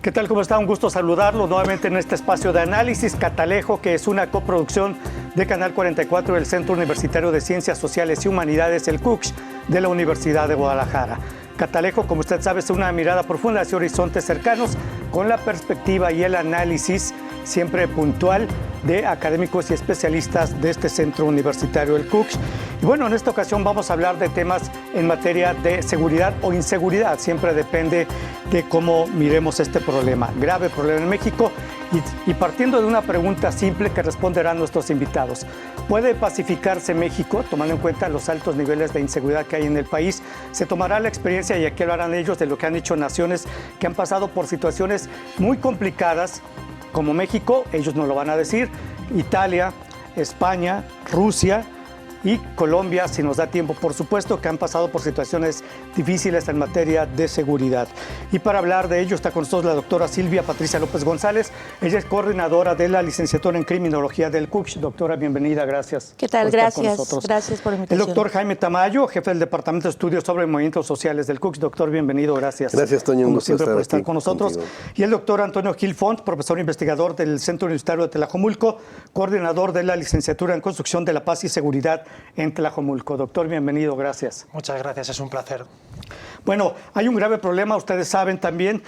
¿Qué tal? ¿Cómo está? Un gusto saludarlo nuevamente en este espacio de análisis Catalejo, que es una coproducción de Canal 44 del Centro Universitario de Ciencias Sociales y Humanidades, el CUCH, de la Universidad de Guadalajara. Catalejo, como usted sabe, es una mirada profunda hacia horizontes cercanos, con la perspectiva y el análisis siempre puntual de académicos y especialistas de este centro universitario, el CUCH. Y bueno, en esta ocasión vamos a hablar de temas en materia de seguridad o inseguridad. Siempre depende de cómo miremos este problema. Grave problema en México y partiendo de una pregunta simple que responderán nuestros invitados. ¿Puede pacificarse México, tomando en cuenta los altos niveles de inseguridad que hay en el país? Se tomará la experiencia, y aquí hablarán ellos, de lo que han hecho naciones que han pasado por situaciones muy complicadas, como México, ellos no lo van a decir, Italia, España, Rusia y Colombia, si nos da tiempo, por supuesto, que han pasado por situaciones difíciles en materia de seguridad. Y para hablar de ello está con nosotros la doctora Silvia Patricia López González. Ella es coordinadora de la licenciatura en Criminología del CUCH. Doctora, bienvenida, gracias. ¿Qué tal? Gracias por la invitación. El doctor Jaime Tamayo, jefe del Departamento de Estudios sobre Movimientos Sociales del CUCH. Doctor, bienvenido, gracias. Gracias, Toño, un gusto siempre por estar aquí con nosotros. Contigo. Y el doctor Antonio Gil Font, profesor investigador del Centro Universitario de Tlajomulco, coordinador de la licenciatura en Construcción de la Paz y Seguridad en Tlajomulco. Doctor, bienvenido, gracias. Muchas gracias, es un placer. Bueno, hay un grave problema, ustedes saben también,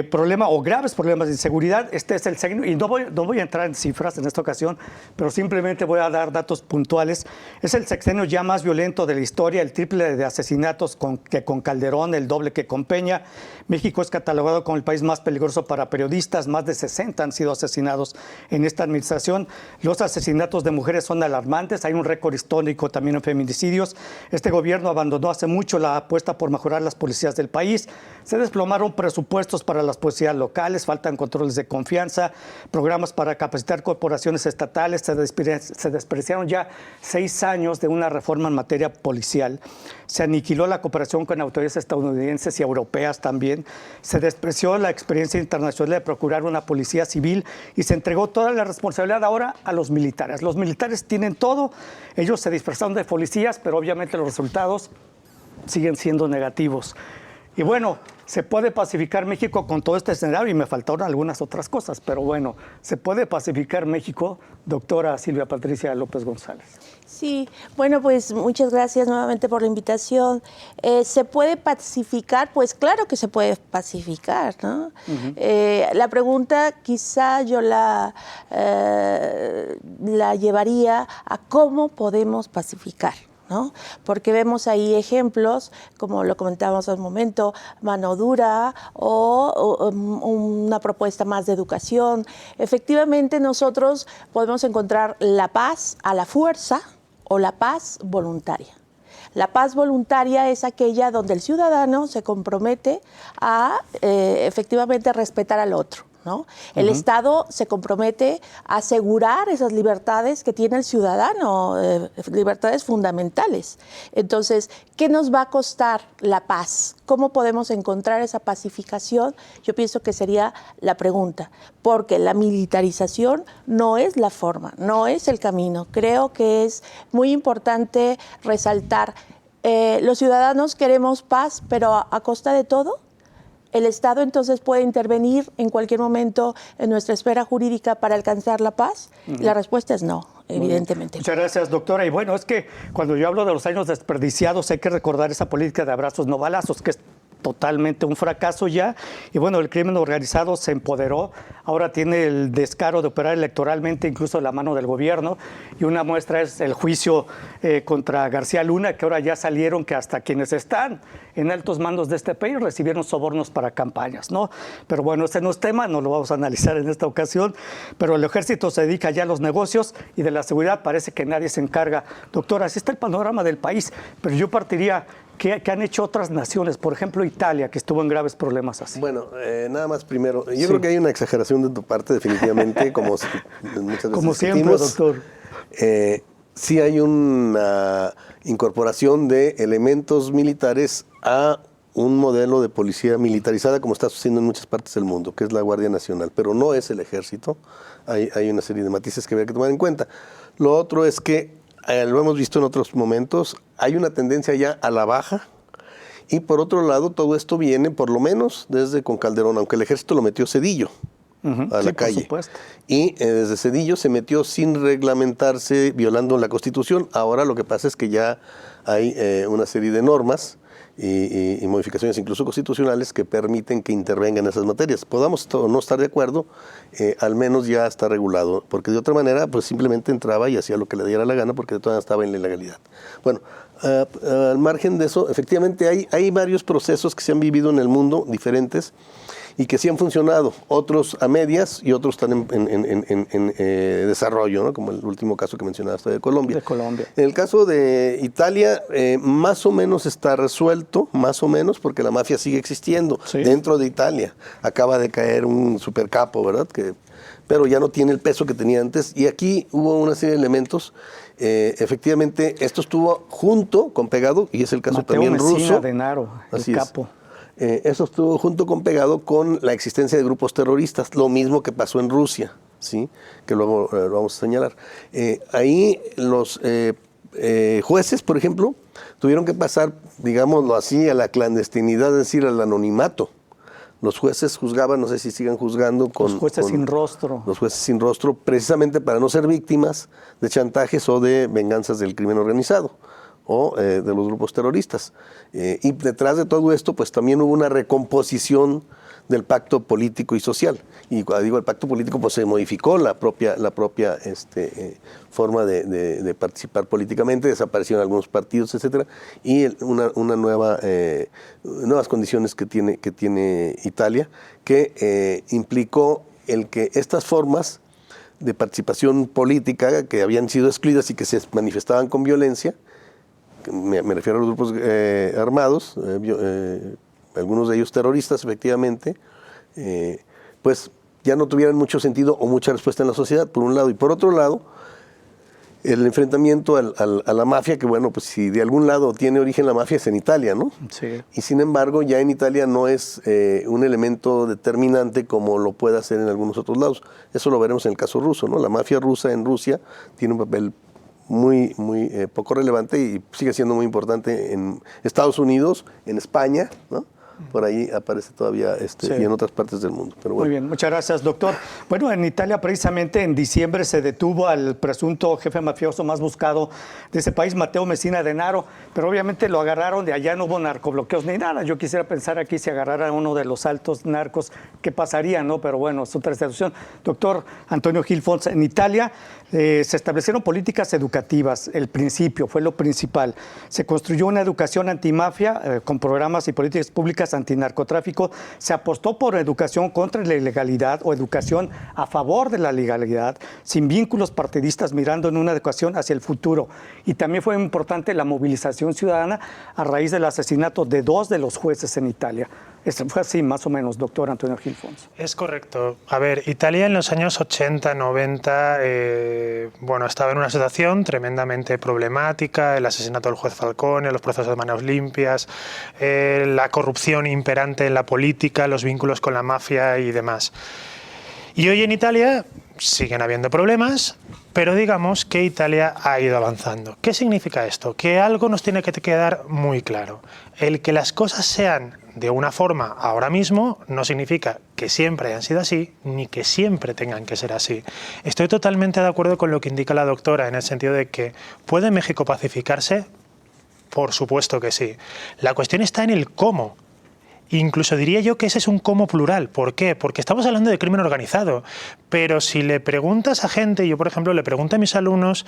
problema o graves problemas de inseguridad. Este es el sexenio, y no voy a entrar en cifras en esta ocasión, pero simplemente voy a dar datos puntuales. Es el sexenio ya más violento de la historia, el triple de asesinatos que con Calderón, el doble que con Peña. México es catalogado como el país más peligroso para periodistas, más de 60 han sido asesinados en esta administración. Los asesinatos de mujeres son alarmantes, hay un récord histórico también en feminicidios. Este gobierno abandonó hace mucho la apuesta por mejorar las policías del país. Se desplomaron presupuestos para las policías locales, faltan controles de confianza, programas para capacitar corporaciones estatales, se despreciaron ya 6 años de una reforma en materia policial, se aniquiló la cooperación con autoridades estadounidenses y europeas también, se despreció la experiencia internacional de procurar una policía civil y se entregó toda la responsabilidad ahora a los militares. Los militares tienen todo, ellos se disfrazaron de policías, pero obviamente los resultados siguen siendo negativos. Y bueno, se puede pacificar México con todo este escenario, y me faltaron algunas otras cosas, pero bueno, ¿se puede pacificar México, doctora Silvia Patricia López González? Sí, bueno, pues muchas gracias nuevamente por la invitación. ¿Se puede pacificar? Pues claro que se puede pacificar, ¿no? La pregunta quizá yo la llevaría a cómo podemos pacificar, ¿no? Porque vemos ahí ejemplos, como lo comentábamos hace un momento, mano dura o una propuesta más de educación. Efectivamente, nosotros podemos encontrar la paz a la fuerza o la paz voluntaria. La paz voluntaria es aquella donde el ciudadano se compromete a efectivamente respetar al otro, ¿no? El Estado se compromete a asegurar esas libertades que tiene el ciudadano, libertades fundamentales. Entonces, ¿qué nos va a costar la paz? ¿Cómo podemos encontrar esa pacificación? Yo pienso que sería la pregunta, porque la militarización no es la forma, no es el camino. Creo que es muy importante resaltar, los ciudadanos queremos paz, pero ¿a costa de todo? ¿El Estado entonces puede intervenir en cualquier momento en nuestra esfera jurídica para alcanzar la paz? La respuesta es no, evidentemente. Muchas gracias, doctora. Y bueno, es que cuando yo hablo de los años desperdiciados hay que recordar esa política de abrazos no balazos, que es totalmente un fracaso ya. Y bueno, el crimen organizado se empoderó, ahora tiene el descaro de operar electoralmente incluso de la mano del gobierno. Y una muestra es el juicio contra García Luna, que ahora ya salieron que hasta quienes están en altos mandos de este país recibieron sobornos para campañas, ¿no? Pero bueno, ese no es tema, no lo vamos a analizar en esta ocasión, pero el ejército se dedica ya a los negocios y de la seguridad parece que nadie se encarga. Doctora, así está el panorama del país, pero yo partiría, ¿qué han hecho otras naciones? Por ejemplo, Italia, que estuvo en graves problemas así. Bueno, nada más primero, yo creo que hay una exageración de tu parte definitivamente, como muchas veces como siempre, doctor. Sí hay una incorporación de elementos militares a un modelo de policía militarizada como está sucediendo en muchas partes del mundo, que es la Guardia Nacional, pero no es el ejército. Hay una serie de matices que habría que tomar en cuenta. Lo otro es que, lo hemos visto en otros momentos, hay una tendencia ya a la baja Y por otro lado, todo esto viene por lo menos desde con Calderón, aunque el ejército lo metió Zedillo a la calle. Por supuesto. Y desde Zedillo se metió sin reglamentarse, violando la Constitución. Ahora lo que pasa es que ya hay una serie de normas y modificaciones incluso constitucionales que permiten que intervengan en esas materias. Podamos no estar de acuerdo, al menos ya está regulado, porque de otra manera pues simplemente entraba y hacía lo que le diera la gana porque todavía estaba en la ilegalidad. Bueno, al margen de eso, efectivamente hay varios procesos que se han vivido en el mundo diferentes y que sí han funcionado, otros a medias y otros están en desarrollo, ¿no? Como el último caso que mencionaste de Colombia. De Colombia. En el caso de Italia, más o menos está resuelto, más o menos, porque la mafia sigue existiendo dentro de Italia. Acaba de caer un supercapo, ¿verdad? Pero ya no tiene el peso que tenía antes. Y aquí hubo una serie de elementos. Efectivamente, esto estuvo junto con pegado, y es el caso Mateo también Messina ruso. Denaro, el Así capo. Eso estuvo junto con pegado con la existencia de grupos terroristas, lo mismo que pasó en Rusia, ¿sí? Que luego lo vamos a señalar. Ahí los jueces, por ejemplo, tuvieron que pasar, digámoslo así, a la clandestinidad, es decir, al anonimato. Los jueces juzgaban, no sé si sigan juzgando con... Los jueces sin rostro. Los jueces sin rostro, precisamente para no ser víctimas de chantajes o de venganzas del crimen organizado o de los grupos terroristas. Y detrás de todo esto, pues también hubo una recomposición del pacto político y social. Y cuando digo el pacto político, pues se modificó la propia forma de participar políticamente, desaparecieron algunos partidos, etcétera, y una nuevas condiciones que tiene Italia, que implicó el que estas formas de participación política que habían sido excluidas y que se manifestaban con violencia, me refiero a los grupos armados, algunos de ellos terroristas, efectivamente, pues ya no tuvieran mucho sentido o mucha respuesta en la sociedad, por un lado. Y por otro lado, el enfrentamiento a la mafia, que bueno, pues si de algún lado tiene origen la mafia es en Italia, ¿no? Sí. Y sin embargo, ya en Italia no es un elemento determinante como lo puede hacer en algunos otros lados. Eso lo veremos en el caso ruso, ¿no? La mafia rusa en Rusia tiene un papel muy poco relevante y sigue siendo muy importante en Estados Unidos, en España, ¿no? Por ahí aparece todavía y en otras partes del mundo. Pero bueno. Muy bien, muchas gracias, doctor. Bueno, en Italia precisamente en diciembre se detuvo al presunto jefe mafioso más buscado de ese país, Mateo Messina Denaro, pero obviamente lo agarraron de allá, no hubo narcobloqueos ni nada. Yo quisiera pensar aquí si agarrara a uno de los altos narcos, ¿qué pasaría, no? Pero bueno, es otra situación. Doctor Antonio Gil Fons, en Italia se establecieron políticas educativas, el principio fue lo principal. Se construyó una educación antimafia con programas y políticas públicas antinarcotráfico, se apostó por educación contra la ilegalidad o educación a favor de la legalidad, sin vínculos partidistas, mirando en una educación hacia el futuro. Y también fue importante la movilización ciudadana a raíz del asesinato de 2 de los jueces en Italia. Fue así más o menos, doctor Antonio Gil Fons. Es correcto. A ver, Italia en los años 80, 90, bueno, estaba en una situación tremendamente problemática, el asesinato del juez Falcone, los procesos de manos limpias, la corrupción imperante en la política, los vínculos con la mafia y demás. Y hoy en Italia siguen habiendo problemas, pero digamos que Italia ha ido avanzando. ¿Qué significa esto? Que algo nos tiene que quedar muy claro. El que las cosas sean de una forma ahora mismo no significa que siempre hayan sido así, ni que siempre tengan que ser así. Estoy totalmente de acuerdo con lo que indica la doctora, en el sentido de que ¿puede México pacificarse? Por supuesto que sí. La cuestión está en el cómo. Incluso diría yo que ese es un cómo plural. ¿Por qué? Porque estamos hablando de crimen organizado. Pero si le preguntas a gente, yo por ejemplo le pregunto a mis alumnos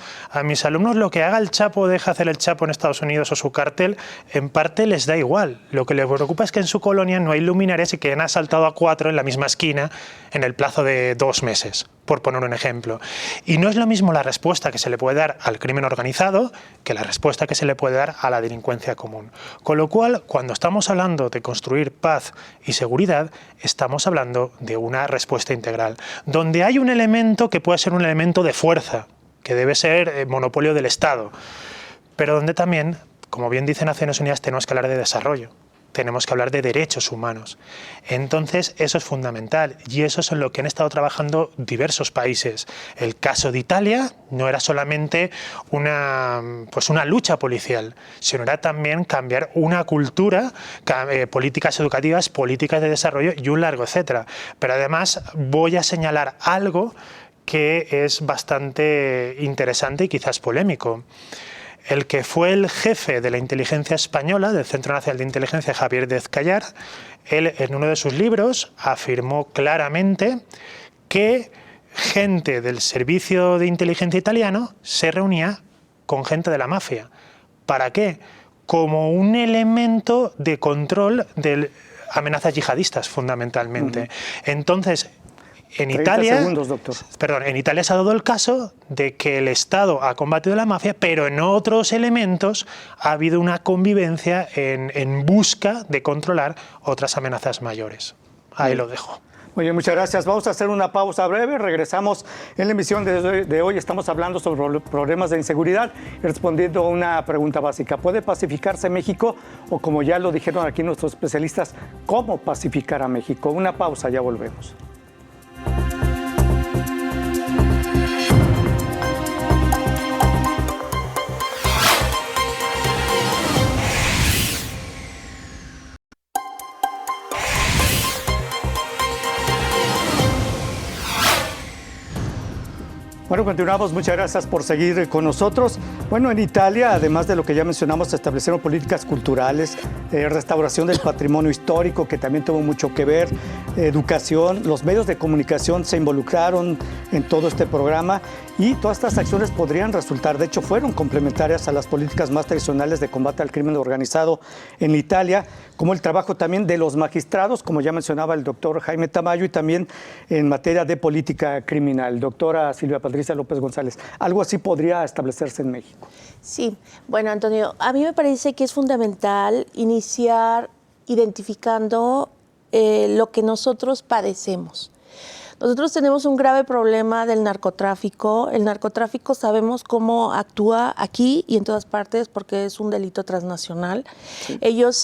lo que haga el Chapo o deja hacer el Chapo en Estados Unidos o su cártel, en parte les da igual. Lo que les preocupa es que en su colonia no hay luminarias y que han asaltado a 4 en la misma esquina en el plazo de 2 meses, por poner un ejemplo. Y no es lo mismo la respuesta que se le puede dar al crimen organizado que la respuesta que se le puede dar a la delincuencia común. Con lo cual, cuando estamos hablando de construir paz y seguridad, estamos hablando de una respuesta integral, donde hay un elemento que puede ser un elemento de fuerza, que debe ser monopolio del Estado, pero donde también, como bien dicen Naciones Unidas, tenemos que hablar de desarrollo. tenemos que hablar de derechos humanos. Entonces, eso es fundamental y eso es en lo que han estado trabajando diversos países. El caso de Italia no era solamente una lucha policial, sino era también cambiar una cultura, políticas educativas, políticas de desarrollo y un largo etcétera. Pero además voy a señalar algo que es bastante interesante y quizás polémico. El que fue el jefe de la inteligencia española, del Centro Nacional de Inteligencia, Javier Díaz Callar, él en uno de sus libros afirmó claramente que gente del servicio de inteligencia italiano se reunía con gente de la mafia. ¿Para qué? Como un elemento de control de amenazas yihadistas, fundamentalmente. Entonces, en Italia, en Italia se ha dado el caso de que el Estado ha combatido la mafia, pero en otros elementos ha habido una convivencia en busca de controlar otras amenazas mayores. Ahí lo dejo. Muy bien, muchas gracias. Vamos a hacer una pausa breve. Regresamos en la emisión de hoy. Estamos hablando sobre problemas de inseguridad y respondiendo a una pregunta básica. ¿Puede pacificarse México? O como ya lo dijeron aquí nuestros especialistas, ¿cómo pacificar a México? Una pausa, ya volvemos. Bueno, continuamos. Muchas gracias por seguir con nosotros. Bueno, en Italia, además de lo que ya mencionamos, se establecieron políticas culturales, restauración del patrimonio histórico, que también tuvo mucho que ver, educación. Los medios de comunicación se involucraron en todo este programa y todas estas acciones podrían resultar, de hecho, fueron complementarias a las políticas más tradicionales de combate al crimen organizado en Italia, como el trabajo también de los magistrados, como ya mencionaba el doctor Jaime Tamayo, y también en materia de política criminal. Doctora Silvia Patricia López González, ¿algo así podría establecerse en México? Sí, bueno, Antonio, a mí me parece que es fundamental iniciar identificando lo que nosotros padecemos. Nosotros tenemos un grave problema del narcotráfico. El narcotráfico sabemos cómo actúa aquí y en todas partes porque es un delito transnacional. Sí. Ellos,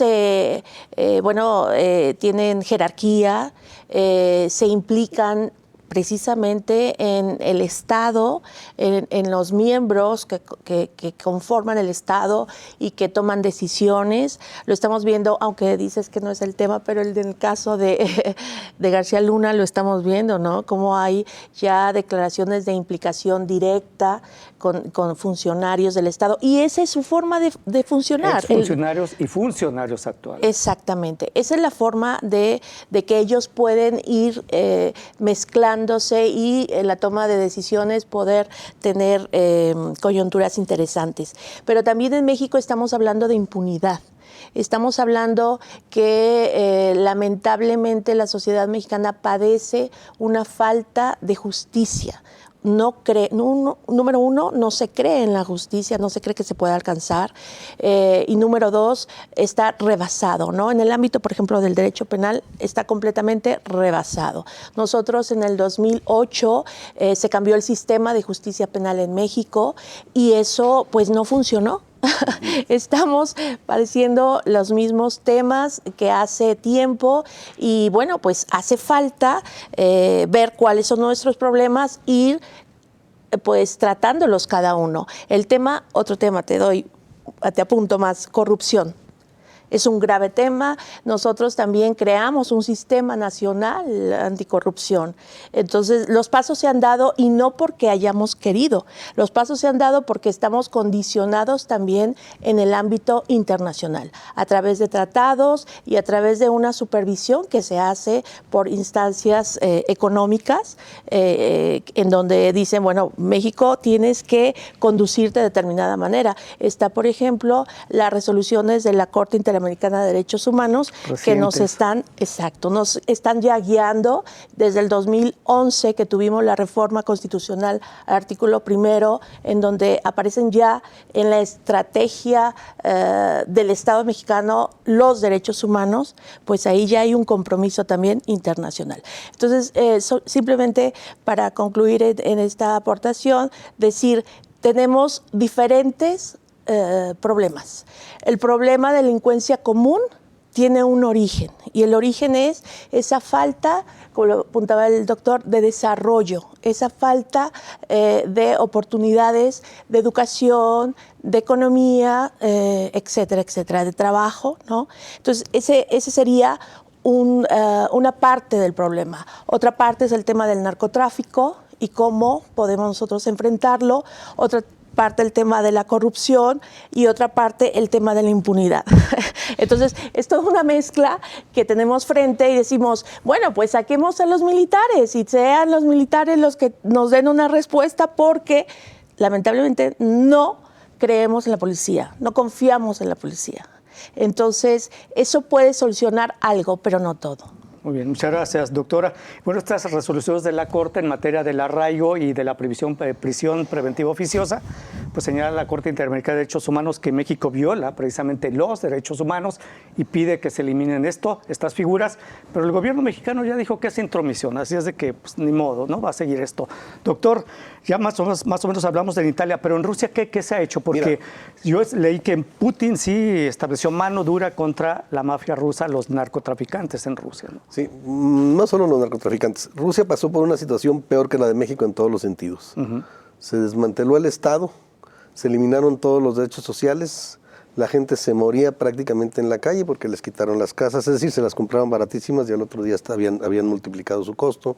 tienen jerarquía, se implican precisamente en el Estado, en los miembros que conforman el Estado y que toman decisiones. Lo estamos viendo, aunque dices que no es el tema, pero en el caso de García Luna lo estamos viendo, ¿no? Cómo hay ya declaraciones de implicación directa con funcionarios del Estado. Y esa es su forma de funcionar. Funcionarios y funcionarios actuales. Exactamente. Esa es la forma de que ellos pueden ir mezclándose y en la toma de decisiones poder tener coyunturas interesantes. Pero también en México estamos hablando de impunidad. Estamos hablando que lamentablemente la sociedad mexicana padece una falta de justicia. Número uno, no se cree en la justicia, no se cree que se pueda alcanzar. Y número dos, está rebasado, ¿no? En el ámbito, por ejemplo, del derecho penal, está completamente rebasado. Nosotros en el 2008 se cambió el sistema de justicia penal en México y eso pues no funcionó. Estamos padeciendo los mismos temas que hace tiempo y bueno, pues hace falta ver cuáles son nuestros problemas, ir pues tratándolos cada uno. Otro tema te apunto más, corrupción. Es un grave tema. Nosotros también creamos un sistema nacional anticorrupción. Entonces, los pasos se han dado y no porque hayamos querido. Los pasos se han dado porque estamos condicionados también en el ámbito internacional, a través de tratados y a través de una supervisión que se hace por instancias económicas, en donde dicen, bueno, México tienes que conducirte de determinada manera. Está, por ejemplo, las resoluciones de la Corte Interamericana de Derechos Humanos que nos están ya guiando desde el 2011 que tuvimos la reforma constitucional al artículo 1, en donde aparecen ya en la estrategia del Estado mexicano los derechos humanos, pues ahí ya hay un compromiso también internacional. Entonces, simplemente para concluir en esta aportación, decir, tenemos diferentes problemas. El problema de delincuencia común, tiene un origen, y el origen es esa falta, como lo apuntaba el doctor, de desarrollo, esa falta de oportunidades de educación, de economía, etcétera, etcétera, de trabajo, ¿no? Entonces, ese sería una parte del problema. Otra parte es el tema del narcotráfico y cómo podemos nosotros enfrentarlo. Otra parte el tema de la corrupción y otra parte el tema de la impunidad. Entonces, es toda una mezcla que tenemos frente y decimos, bueno, pues saquemos a los militares y sean los militares los que nos den una respuesta, porque lamentablemente no creemos en la policía, no confiamos en la policía. Entonces, eso puede solucionar algo, pero no todo. Muy bien, muchas gracias, doctora. Bueno, estas resoluciones de la Corte en materia del arraigo y de la prisión preventiva oficiosa, pues señala la Corte Interamericana de Derechos Humanos que México viola precisamente los derechos humanos y pide que se eliminen estas figuras, pero el gobierno mexicano ya dijo que es intromisión, así es de que pues, ni modo, ¿no? Va a seguir esto. Doctor, ya más o menos hablamos de Italia, pero en Rusia, ¿qué se ha hecho? Porque yo leí que Putin sí estableció mano dura contra la mafia rusa, los narcotraficantes en Rusia, ¿no? Sí, no solo los narcotraficantes. Rusia pasó por una situación peor que la de México en todos los sentidos. Se desmanteló el Estado, se eliminaron todos los derechos sociales, la gente se moría prácticamente en la calle porque les quitaron las casas, es decir, se las compraban baratísimas y al otro día habían multiplicado su costo.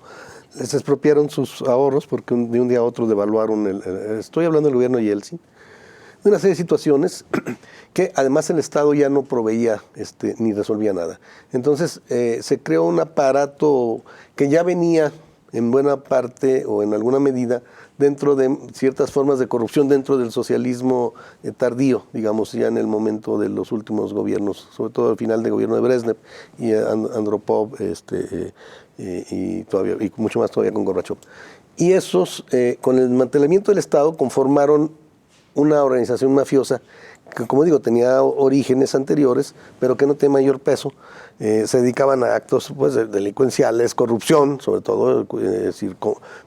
Les expropiaron sus ahorros porque de un día a otro devaluaron, estoy hablando del gobierno de Yeltsin, de una serie de situaciones que además el Estado ya no proveía ni resolvía nada. Entonces se creó un aparato que ya venía en buena parte o en alguna medida dentro de ciertas formas de corrupción dentro del socialismo tardío, digamos, ya en el momento de los últimos gobiernos, sobre todo al final del gobierno de Brezhnev y Andropov y mucho más todavía con Gorbachev. Y esos, con el desmantelamiento del Estado, conformaron una organización mafiosa que, como digo, tenía orígenes anteriores, pero que no tenía mayor peso. Se dedicaban a actos pues, delincuenciales, corrupción, sobre todo, es decir,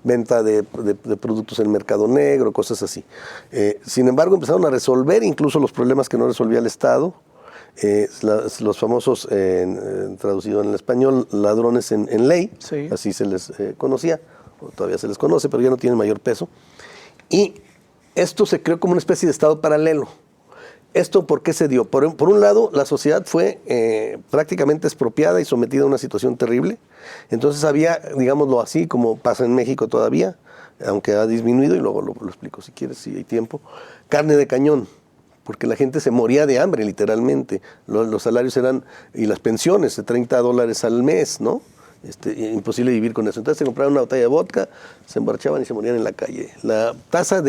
venta de productos en el mercado negro, cosas así. Sin embargo, empezaron a resolver incluso los problemas que no resolvía el Estado. Los famosos, traducido en el español, ladrones en ley, sí. Así se les conocía, o todavía se les conoce, pero ya no tienen mayor peso. Y esto se creó como una especie de Estado paralelo. ¿Esto por qué se dio? Por un lado, la sociedad fue prácticamente expropiada y sometida a una situación terrible. Entonces había, digámoslo así, como pasa en México todavía, aunque ha disminuido, y luego lo explico si quieres, si hay tiempo, carne de cañón, porque la gente se moría de hambre, literalmente. Los salarios eran, y las pensiones, de $30 al mes, ¿no? Imposible vivir con eso. Entonces se compraban una botella de vodka, se emborrachaban y se morían en la calle. La tasa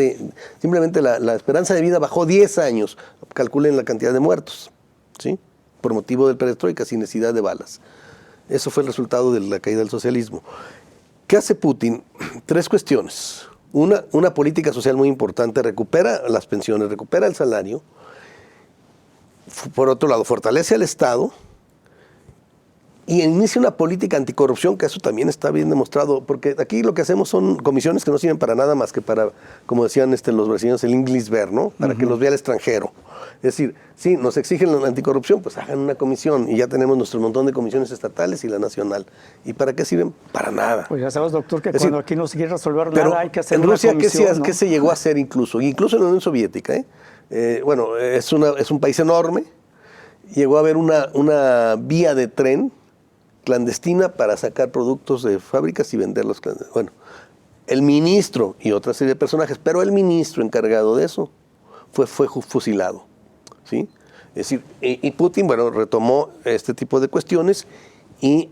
simplemente la esperanza de vida bajó 10 años. Calculen la cantidad de muertos, ¿sí? Por motivo del perestroika, sin necesidad de balas. Eso fue el resultado de la caída del socialismo. ¿Qué hace Putin? 3 cuestiones. Una política social muy importante, recupera las pensiones, recupera el salario. Por otro lado, fortalece al Estado y inicia una política anticorrupción, que eso también está bien demostrado, porque aquí lo que hacemos son comisiones que no sirven para nada más que para, como decían los brasileños, el English ver, ¿no? Para que los vea el extranjero. Es decir, sí, nos exigen la anticorrupción, pues hagan una comisión y ya tenemos nuestro montón de comisiones estatales y la nacional. ¿Y para qué sirven? Para nada. Pues ya sabes, doctor, que cuando aquí no se quiere resolver nada hay que hacer en una Rusia, comisión, ¿no? ¿qué se llegó a hacer incluso? Incluso en la Unión Soviética, bueno, es un país enorme. Llegó a haber una vía de tren clandestina para sacar productos de fábricas y venderlos. Bueno, el ministro y otra serie de personajes, pero el ministro encargado de eso fue fusilado, ¿sí? Es decir, y Putin, bueno, retomó este tipo de cuestiones y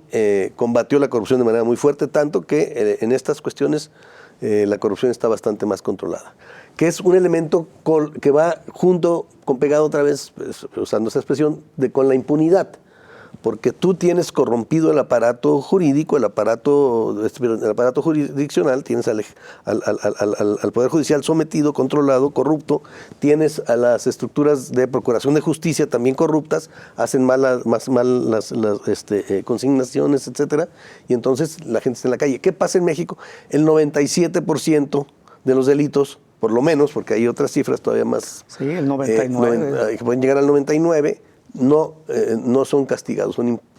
combatió la corrupción de manera muy fuerte, tanto que en estas cuestiones la corrupción está bastante más controlada, que es un elemento que va pegado otra vez, usando esa expresión, con la impunidad. Porque tú tienes corrompido el aparato jurídico, el aparato jurisdiccional, tienes al Poder Judicial sometido, controlado, corrupto, tienes a las estructuras de procuración de justicia también corruptas, hacen mal las consignaciones, etcétera, y entonces la gente está en la calle. ¿Qué pasa en México? El 97% de los delitos, por lo menos, porque hay otras cifras todavía más... Sí, el 99. Pueden llegar al 99%. no son castigados,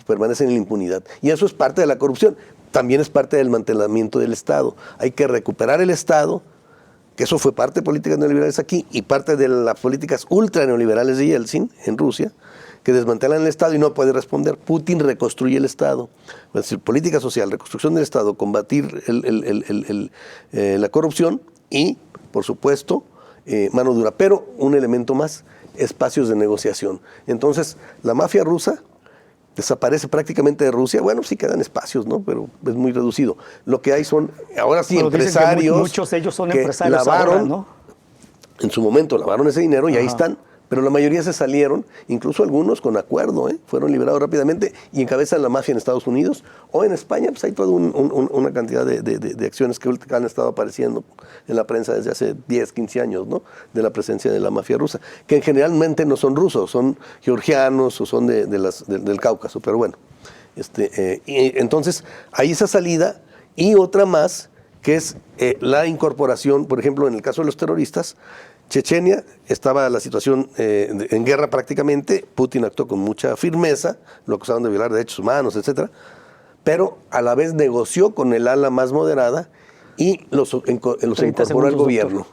permanecen en la impunidad. Y eso es parte de la corrupción. También es parte del mantenimiento del Estado. Hay que recuperar el Estado, que eso fue parte de políticas neoliberales aquí y parte de las políticas ultra neoliberales de Yeltsin en Rusia, que desmantelan el Estado y no puede responder. Putin reconstruye el Estado. Es decir, política social, reconstrucción del Estado, combatir la corrupción y, por supuesto, mano dura. Pero un elemento más, espacios de negociación. Entonces, la mafia rusa desaparece prácticamente de Rusia. Bueno, sí quedan espacios, ¿no? Pero es muy reducido. Lo que hay son, ahora sí, empresarios. Muchos de ellos son empresarios lavaron, ahora, ¿no? En su momento lavaron ese dinero y ahí están. Pero la mayoría se salieron, incluso algunos con acuerdo, fueron liberados rápidamente y encabezan la mafia en Estados Unidos o en España. Pues hay toda una cantidad de acciones que han estado apareciendo en la prensa desde hace 10, 15 años, ¿no? De la presencia de la mafia rusa, que generalmente no son rusos, son georgianos o son del Cáucaso, pero bueno. Y entonces hay esa salida y otra más, que es la incorporación, por ejemplo, en el caso de los terroristas. Chechenia estaba la situación en guerra prácticamente, Putin actuó con mucha firmeza, lo acusaron de violar derechos humanos, etcétera, pero a la vez negoció con el ala más moderada y los incorporó al gobierno.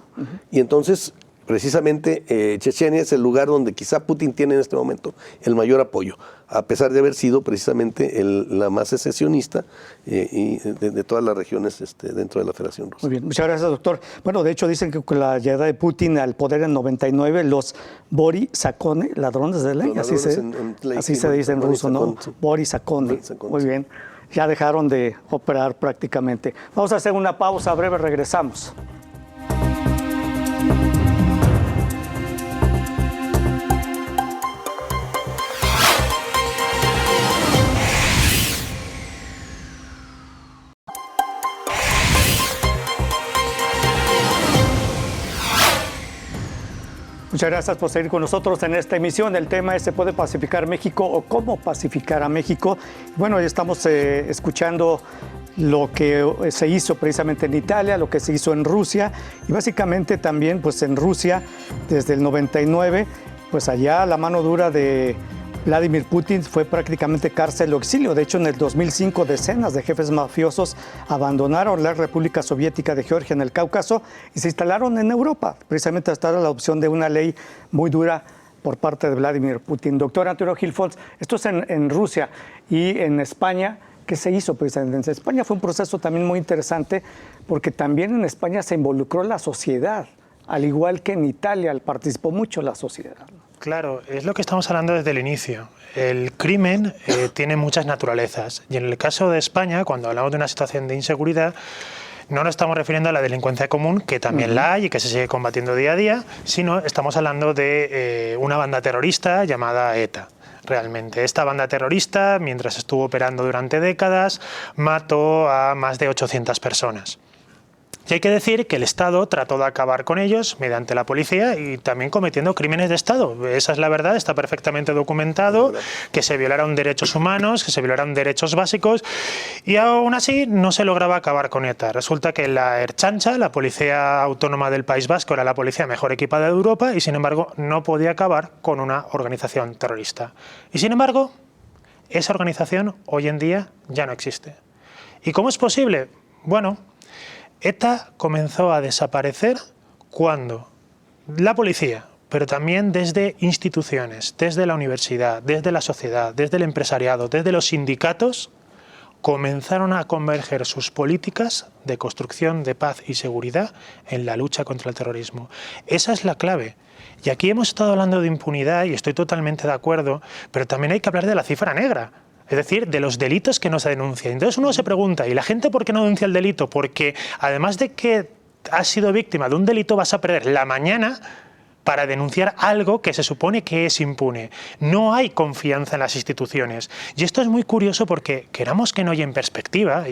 Y entonces, precisamente, Chechenia es el lugar donde quizá Putin tiene en este momento el mayor apoyo, a pesar de haber sido precisamente la más secesionista y de todas las regiones dentro de la Federación Rusa. Muy bien, muchas gracias, doctor. Bueno, de hecho dicen que con la llegada de Putin al poder en 99, los Borisakone, ladrones de ley, así se dice en ruso, ¿no? Borisakone. Muy bien, ya dejaron de operar prácticamente. Vamos a hacer una pausa breve, regresamos. Muchas gracias por seguir con nosotros en esta emisión. El tema es ¿se puede pacificar México o cómo pacificar a México? Bueno, ya estamos escuchando lo que se hizo precisamente en Italia, lo que se hizo en Rusia y básicamente también pues en Rusia desde el 99, pues allá la mano dura de Vladimir Putin fue prácticamente cárcel o exilio. De hecho, en el 2005 decenas de jefes mafiosos abandonaron la República Soviética de Georgia en el Cáucaso y se instalaron en Europa, precisamente hasta la adopción de una ley muy dura por parte de Vladimir Putin. Doctor Antonio Gil Fons, esto es en Rusia y en España. ¿Qué se hizo precisamente? En España fue un proceso también muy interesante porque también en España se involucró la sociedad, al igual que en Italia participó mucho la sociedad. Claro, es lo que estamos hablando desde el inicio. El crimen tiene muchas naturalezas y en el caso de España, cuando hablamos de una situación de inseguridad, no nos estamos refiriendo a la delincuencia común, que también la hay y que se sigue combatiendo día a día, sino estamos hablando de una banda terrorista llamada ETA. Realmente, esta banda terrorista, mientras estuvo operando durante décadas, mató a más de 800 personas. Y hay que decir que el Estado trató de acabar con ellos mediante la policía y también cometiendo crímenes de Estado. Esa es la verdad, está perfectamente documentado, que se violaron derechos humanos, que se violaron derechos básicos y aún así no se lograba acabar con ETA. Resulta que la Ertzaintza, la Policía Autónoma del País Vasco, era la policía mejor equipada de Europa y sin embargo no podía acabar con una organización terrorista. Y sin embargo, esa organización hoy en día ya no existe. ¿Y cómo es posible? Bueno, ETA comenzó a desaparecer cuando la policía, pero también desde instituciones, desde la universidad, desde la sociedad, desde el empresariado, desde los sindicatos, comenzaron a converger sus políticas de construcción de paz y seguridad en la lucha contra el terrorismo. Esa es la clave. Y aquí hemos estado hablando de impunidad y estoy totalmente de acuerdo, pero también hay que hablar de la cifra negra. Es decir, de los delitos que no se denuncian. Entonces uno se pregunta, ¿y la gente por qué no denuncia el delito? Porque además de que has sido víctima de un delito, vas a perder la mañana para denunciar algo que se supone que es impune. No hay confianza en las instituciones. Y esto es muy curioso porque, queramos que no, y en perspectiva,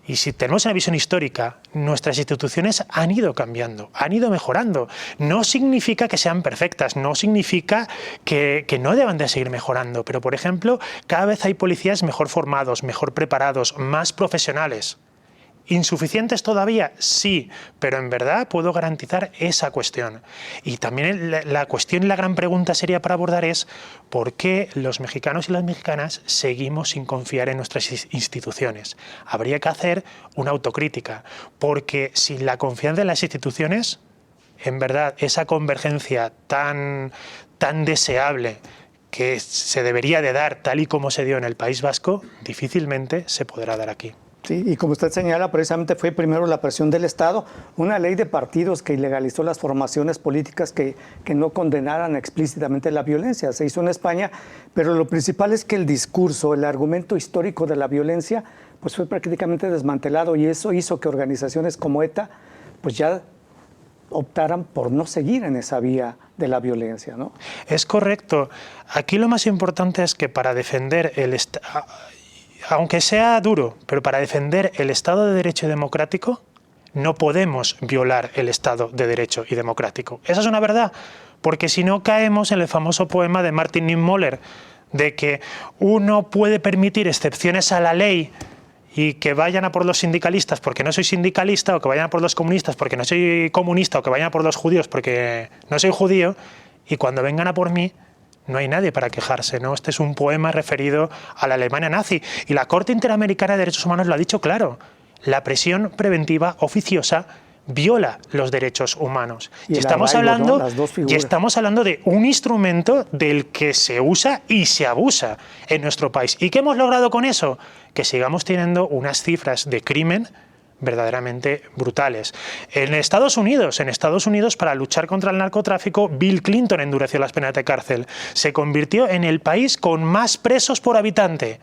y si tenemos una visión histórica, nuestras instituciones han ido cambiando, han ido mejorando. No significa que sean perfectas, no significa que no deban de seguir mejorando, pero por ejemplo, cada vez hay policías mejor formados, mejor preparados, más profesionales. ¿Insuficientes todavía? Sí, pero en verdad puedo garantizar esa cuestión. Y también la cuestión y la gran pregunta seria para abordar es ¿por qué los mexicanos y las mexicanas seguimos sin confiar en nuestras instituciones? Habría que hacer una autocrítica, porque sin la confianza en las instituciones, en verdad, esa convergencia tan deseable que se debería de dar tal y como se dio en el País Vasco, difícilmente se podrá dar aquí. Sí, y como usted señala, precisamente fue primero la presión del Estado, una ley de partidos que ilegalizó las formaciones políticas que no condenaran explícitamente la violencia. Se hizo en España, pero lo principal es que el discurso, el argumento histórico de la violencia, pues fue prácticamente desmantelado, y eso hizo que organizaciones como ETA pues ya optaran por no seguir en esa vía de la violencia, ¿no? Es correcto. Aquí lo más importante es que para defender aunque sea duro, pero para defender el Estado de Derecho y democrático, no podemos violar el Estado de Derecho y democrático. Esa es una verdad, porque si no caemos en el famoso poema de Martin Niemöller, de que uno puede permitir excepciones a la ley y que vayan a por los sindicalistas porque no soy sindicalista, o que vayan a por los comunistas porque no soy comunista, o que vayan a por los judíos porque no soy judío, y cuando vengan a por mí, no hay nadie para quejarse, ¿no? Este es un poema referido a la Alemania nazi. Y la Corte Interamericana de Derechos Humanos lo ha dicho claro. La prisión preventiva oficiosa viola los derechos humanos. Y estamos hablando, ¿no? Y estamos hablando de un instrumento del que se usa y se abusa en nuestro país. ¿Y qué hemos logrado con eso? Que sigamos teniendo unas cifras de crimen verdaderamente brutales. En Estados Unidos, para luchar contra el narcotráfico, Bill Clinton endureció las penas de cárcel. Se convirtió en el país con más presos por habitante.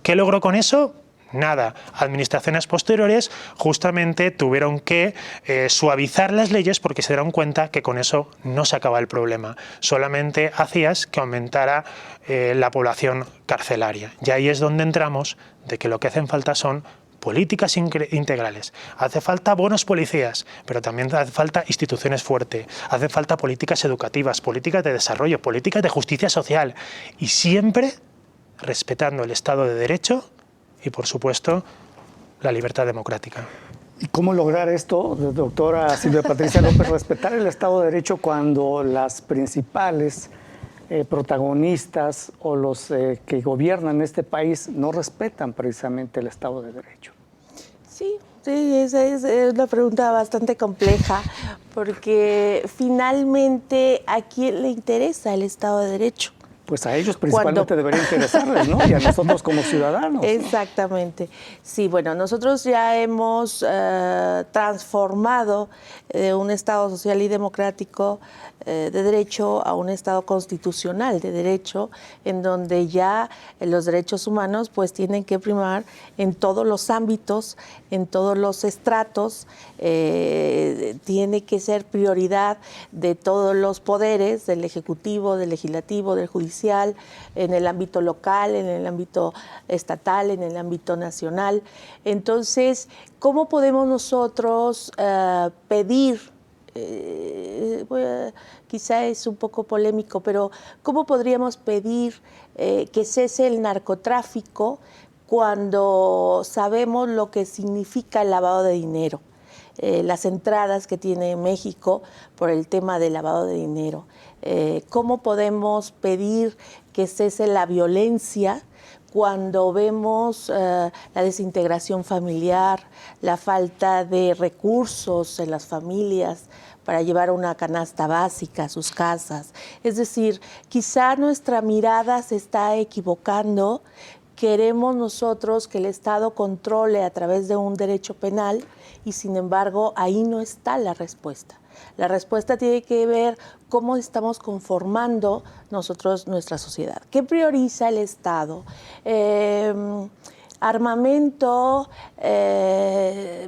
¿Qué logró con eso? Nada. Administraciones posteriores justamente tuvieron que suavizar las leyes porque se dieron cuenta que con eso no se acaba el problema. Solamente hacías que aumentara la población carcelaria. Y ahí es donde entramos de que lo que hacen falta son políticas integrales. Hace falta buenos policías, pero también hace falta instituciones fuertes, hace falta políticas educativas, políticas de desarrollo, políticas de justicia social, y siempre respetando el Estado de Derecho y, por supuesto, la libertad democrática. ¿Y cómo lograr esto, doctora Silvia Patricia López, respetar el Estado de Derecho cuando las principales protagonistas o los que gobiernan este país no respetan precisamente el Estado de Derecho? Sí, esa es una pregunta bastante compleja, porque finalmente ¿a quién le interesa el Estado de Derecho? Pues a ellos principalmente debería interesarles, ¿no? Y a nosotros como ciudadanos. Exactamente. Sí, bueno, nosotros ya hemos transformado un Estado social y democrático de derecho a un Estado constitucional de derecho, en donde ya los derechos humanos pues tienen que primar en todos los ámbitos, en todos los estratos, tiene que ser prioridad de todos los poderes, del Ejecutivo, del Legislativo, del Judicial, en el ámbito local, en el ámbito estatal, en el ámbito nacional. Entonces, ¿cómo podemos nosotros pedir? Quizá es un poco polémico, pero ¿cómo podríamos pedir que cese el narcotráfico cuando sabemos lo que significa el lavado de dinero? Las entradas que tiene México por el tema del lavado de dinero. ¿Cómo podemos pedir que cese la violencia cuando vemos la desintegración familiar, la falta de recursos en las familias para llevar una canasta básica a sus casas? Es decir, quizá nuestra mirada se está equivocando. Queremos nosotros que el Estado controle a través de un derecho penal y, sin embargo, ahí no está la respuesta. La respuesta tiene que ver cómo estamos conformando nosotros nuestra sociedad. ¿Qué prioriza el Estado? Armamento,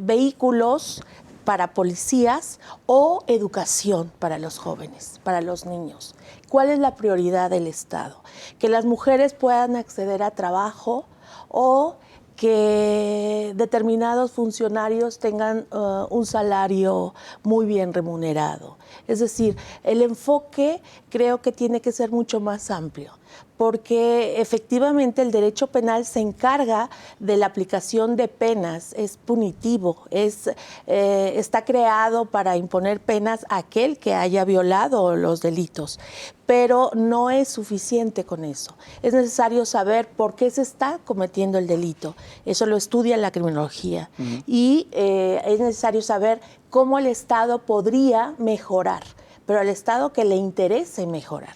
vehículos para policías o educación para los jóvenes, para los niños. ¿Cuál es la prioridad del Estado? Que las mujeres puedan acceder a trabajo o que determinados funcionarios tengan un salario muy bien remunerado. Es decir, el enfoque creo que tiene que ser mucho más amplio. porque efectivamente el derecho penal se encarga de la aplicación de penas, es punitivo, está creado para imponer penas a aquel que haya violado los delitos, pero no es suficiente con eso. Es necesario saber por qué se está cometiendo el delito, eso lo estudia la criminología, y es necesario saber cómo el Estado podría mejorar, pero al Estado que le interese mejorar.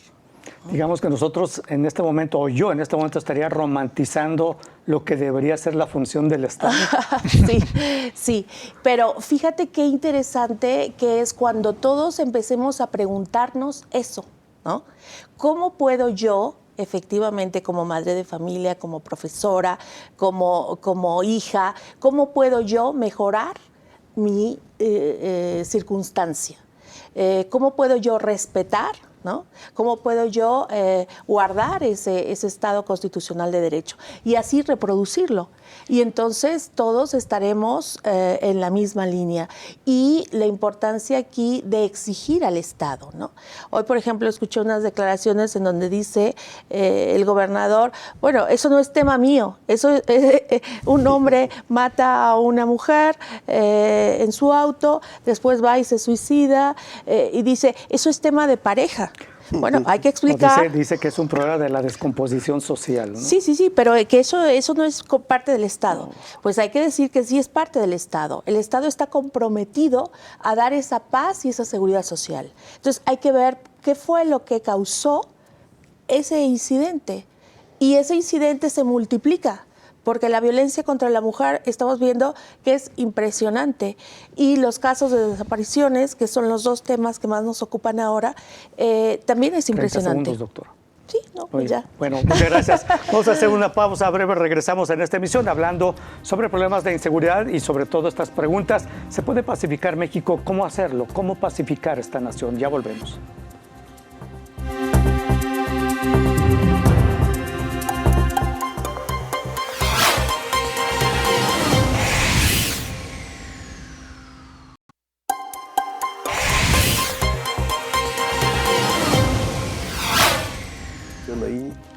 Digamos que nosotros en este momento, o yo en este momento estaría romantizando lo que debería ser la función del Estado. Sí, pero fíjate qué interesante que es cuando todos empecemos a preguntarnos eso, ¿no? ¿Cómo puedo yo, efectivamente, como madre de familia, como profesora, como hija, cómo puedo yo mejorar mi circunstancia? ¿Cómo puedo yo respetar, ¿no? ¿Cómo puedo yo guardar ese estado constitucional de derecho y así reproducirlo? Y entonces todos estaremos en la misma línea. Y la importancia aquí de exigir al Estado, ¿no? Hoy, por ejemplo, escuché unas declaraciones en donde dice el gobernador, bueno, eso no es tema mío, eso un hombre mata a una mujer en su auto, después va y se suicida y dice, eso es tema de pareja. Bueno, hay que explicar. Dice que es un problema de la descomposición social, ¿no? Sí, pero que eso no es parte del Estado. No. Pues hay que decir que sí es parte del Estado. El Estado está comprometido a dar esa paz y esa seguridad social. Entonces hay que ver qué fue lo que causó ese incidente. Y ese incidente se multiplica, porque la violencia contra la mujer estamos viendo que es impresionante. Y los casos de desapariciones, que son los dos temas que más nos ocupan ahora, también es impresionante. 30 segundos, doctora. Sí, no, pues ya. Bueno, muchas gracias. Vamos a hacer una pausa breve, regresamos en esta emisión hablando sobre problemas de inseguridad y sobre todo estas preguntas. ¿Se puede pacificar México? ¿Cómo hacerlo? ¿Cómo pacificar esta nación? Ya volvemos.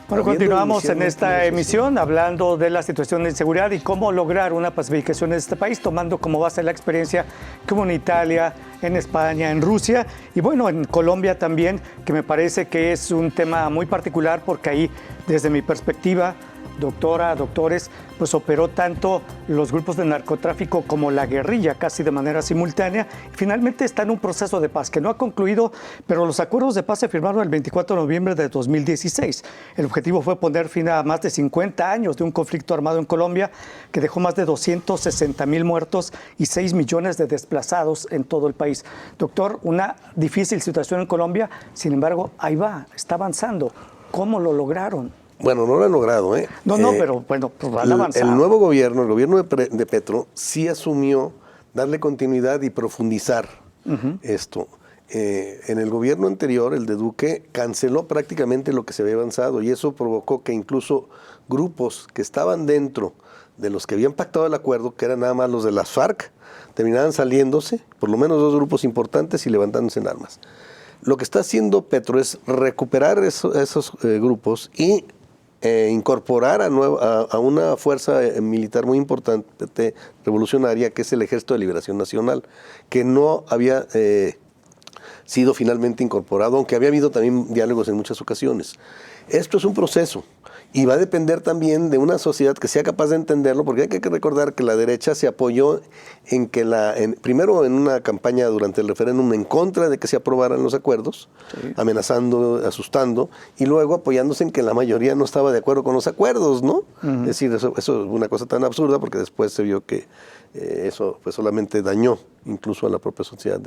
Bueno, continuamos en esta emisión hablando de la situación de inseguridad y cómo lograr una pacificación en este país, tomando como base la experiencia como en Italia, en España, en Rusia y bueno, en Colombia también, que me parece que es un tema muy particular porque ahí, desde mi perspectiva, doctora, doctores, pues operó tanto los grupos de narcotráfico como la guerrilla, casi de manera simultánea. Y finalmente está en un proceso de paz que no ha concluido, pero los acuerdos de paz se firmaron el 24 de noviembre de 2016. El objetivo fue poner fin a más de 50 años de un conflicto armado en Colombia que dejó más de 260,000 muertos y 6 millones de desplazados en todo el país. Doctor, una difícil situación en Colombia, sin embargo, ahí va, está avanzando. ¿Cómo lo lograron? Bueno, no lo han logrado, ¿eh? No, pero bueno, pues van a avanzar. El nuevo gobierno, el gobierno de Petro, sí asumió darle continuidad y profundizar esto. En el gobierno anterior, el de Duque, canceló prácticamente lo que se había avanzado y eso provocó que incluso grupos que estaban dentro de los que habían pactado el acuerdo, que eran nada más los de las FARC, terminaban saliéndose, por lo menos 2 grupos importantes y levantándose en armas. Lo que está haciendo Petro es recuperar esos grupos y incorporar a una fuerza militar muy importante, revolucionaria, que es el Ejército de Liberación Nacional, que no había sido finalmente incorporado, aunque había habido también diálogos en muchas ocasiones. Esto es un proceso y va a depender también de una sociedad que sea capaz de entenderlo, porque hay que recordar que la derecha se apoyó en que primero en una campaña durante el referéndum en contra de que se aprobaran los acuerdos, amenazando, asustando, y luego apoyándose en que la mayoría no estaba de acuerdo con los acuerdos, ¿no? Es decir, eso es una cosa tan absurda porque después se vio que eso pues solamente dañó incluso a la propia sociedad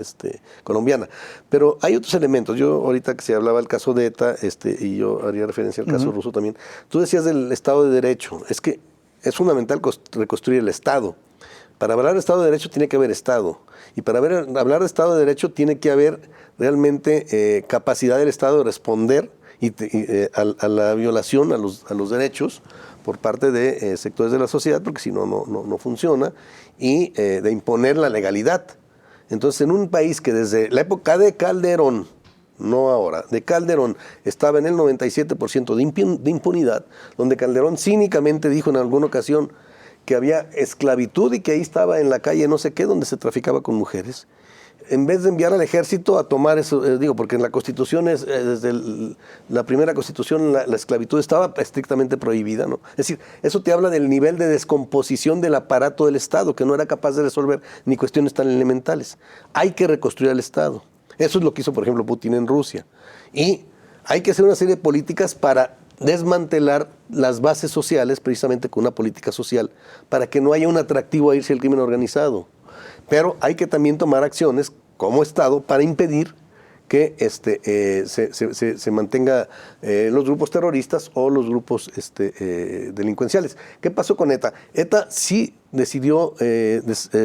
colombiana. Pero hay otros elementos. Yo ahorita que se hablaba del caso de ETA, y yo haría referencia al caso ruso también, tú decías del Estado de Derecho. Es que es fundamental reconstruir el Estado. Para hablar de Estado de Derecho tiene que haber Estado. Y para hablar de Estado de Derecho tiene que haber realmente capacidad del Estado de responder a la violación a los derechos por parte de sectores de la sociedad, porque si no, no funciona, y de imponer la legalidad. Entonces, en un país que desde la época de Calderón no ahora, de Calderón, estaba en el 97% de impunidad, donde Calderón cínicamente dijo en alguna ocasión que había esclavitud y que ahí estaba en la calle no sé qué, donde se traficaba con mujeres. En vez de enviar al ejército a tomar eso, porque en la Constitución, desde la primera Constitución, la esclavitud estaba estrictamente prohibida, ¿no? Es decir, eso te habla del nivel de descomposición del aparato del Estado, que no era capaz de resolver ni cuestiones tan elementales. Hay que reconstruir el Estado. Eso es lo que hizo, por ejemplo, Putin en Rusia. Y hay que hacer una serie de políticas para desmantelar las bases sociales, precisamente con una política social, para que no haya un atractivo a irse al crimen organizado. Pero hay que también tomar acciones como Estado para impedir que se mantenga los grupos terroristas o los grupos delincuenciales. ¿Qué pasó con ETA? ETA sí decidió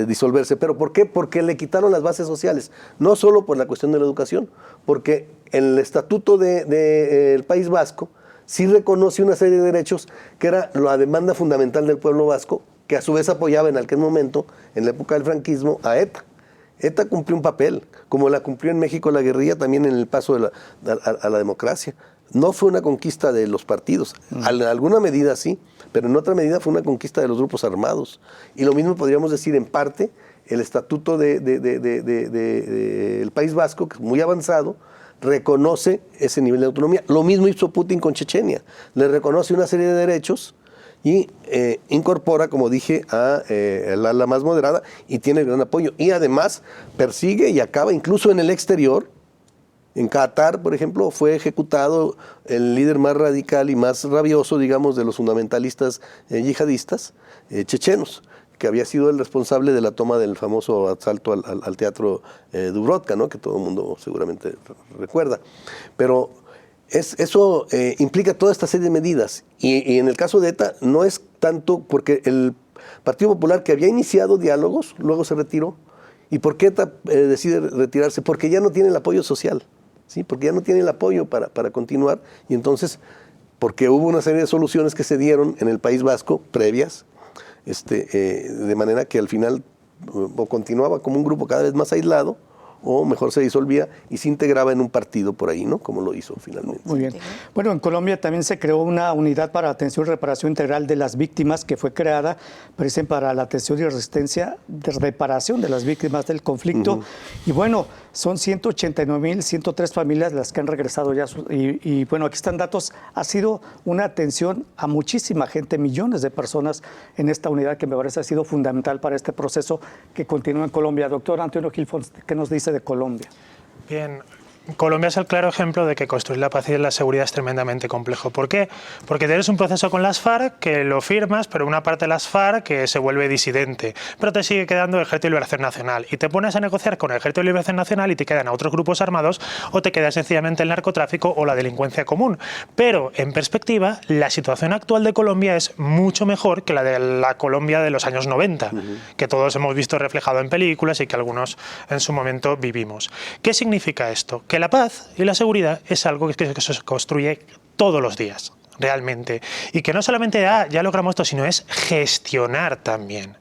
disolverse. ¿Pero por qué? Porque le quitaron las bases sociales. No solo por la cuestión de la educación, porque el Estatuto del País Vasco sí reconoce una serie de derechos que era la demanda fundamental del pueblo vasco, que a su vez apoyaba en aquel momento, en la época del franquismo, a ETA. ETA cumplió un papel, como la cumplió en México la guerrilla, también en el paso a la democracia. No fue una conquista de los partidos, en alguna medida sí, pero en otra medida fue una conquista de los grupos armados. Y lo mismo podríamos decir en parte, el Estatuto del País Vasco, que es muy avanzado, reconoce ese nivel de autonomía. Lo mismo hizo Putin con Chechenia, le reconoce una serie de derechos y incorpora, como dije, a la ala más moderada y tiene gran apoyo. Y además persigue y acaba incluso en el exterior. En Qatar, por ejemplo, fue ejecutado el líder más radical y más rabioso, digamos, de los fundamentalistas yihadistas chechenos, que había sido el responsable de la toma del famoso asalto al teatro Dubrovka, ¿no? Que todo el mundo seguramente recuerda. Pero eso implica toda esta serie de medidas. Y en el caso de ETA no es tanto porque el Partido Popular, que había iniciado diálogos, luego se retiró. ¿Y por qué ETA decide retirarse? Porque ya no tiene el apoyo social, ¿sí? Porque ya no tiene el apoyo para continuar. Y entonces, porque hubo una serie de soluciones que se dieron en el País Vasco, previas, de manera que al final o continuaba como un grupo cada vez más aislado, o mejor se disolvía y se integraba en un partido por ahí, ¿no? Como lo hizo finalmente. Muy bien. Bueno, en Colombia también se creó una unidad para atención y reparación integral de las víctimas que fue creada precisamente para la atención y reparación de las víctimas del conflicto. Y bueno, son 189.103 familias las que han regresado ya. Y bueno, aquí están datos. Ha sido una atención a muchísima gente, millones de personas en esta unidad que me parece ha sido fundamental para este proceso que continúa en Colombia. Doctor Antonio Gilfons, ¿qué nos dice de Colombia? Bien, Colombia es el claro ejemplo de que construir la paz y la seguridad es tremendamente complejo. ¿Por qué? Porque tienes un proceso con las FARC que lo firmas, pero una parte de las FARC que se vuelve disidente, pero te sigue quedando el Ejército de Liberación Nacional y te pones a negociar con el Ejército de Liberación Nacional y te quedan a otros grupos armados o te queda sencillamente el narcotráfico o la delincuencia común. Pero en perspectiva, la situación actual de Colombia es mucho mejor que la de la Colombia de los años 90, que todos hemos visto reflejado en películas y que algunos en su momento vivimos. ¿Qué significa esto? Que la paz y la seguridad es algo que se construye todos los días, realmente. Y que no solamente ya logramos esto, sino es gestionar también.